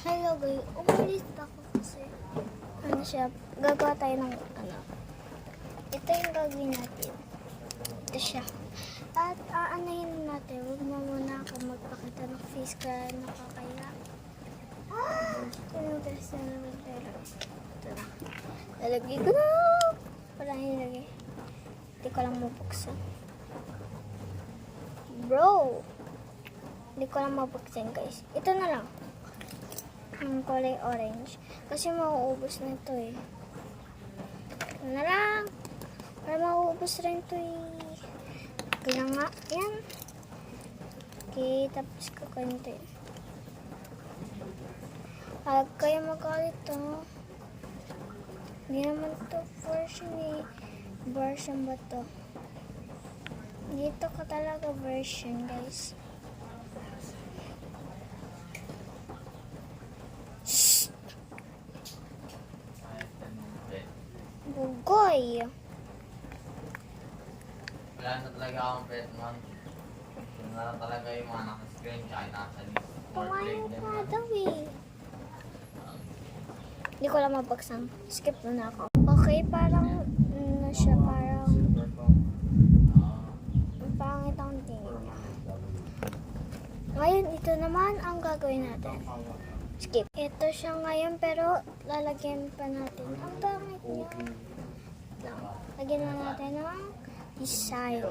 Hello guys, umalis ako kasi ano siya, gagawa tayo ng ano. Ito yung gagawin natin. Ito siya. At aanahin natin, huwag mo muna ako magpakita ng face kaya nakakaya. Ito yung best na naman tayo. Ito na. Lalagay ko na! Wala nilagay. Hindi ko lang mabuksan. Bro! Hindi ko lang mabuksan guys. Ito na lang. Ang kulay orange. Kasi mauubos na ito eh. Ito na lang. Para mauubos rin ito eh. Kaya nga. Yan. Okay. Tapos kakain ito eh. Huwag kayo magalit to. Hindi naman ito version eh. Version ba to? Dito ka talaga version guys. Bugoy. Wala na talaga akong pet man. Wala na talaga yung mga naka-screen tsaka nasa list. Kumain ka daw eh. Hindi ko lang mabagsang. Skip na ako. Okay, parang ano siya, parang ang pangit ang tingin niya. Ngayon, ito naman ang gagawin natin. Skip. Ito siya ngayon, pero lalagyan pa natin. Ang pangit niya. Lagyan na natin ng design.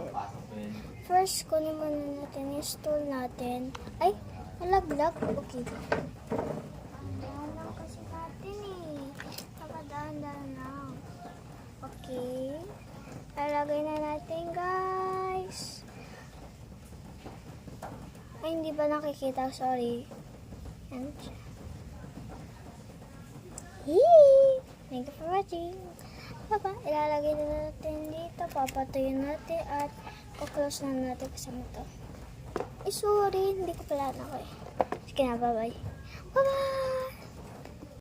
First, kunin muna natin yung stool natin. Ay, nalaglag. Okay. Dahan lang kasi natin eh. Dahan lang. Okay. Lalagay na natin guys. Ay, hindi ba nakikita? Sorry. Yan siya. Yee! Thank you for watching. Baba, ilalagay na natin dito. Papatuyin natin at kuklose na natin kasama ito. Sorry, hindi ko pala na ko eh. Sige na, bye-bye. Bye-bye!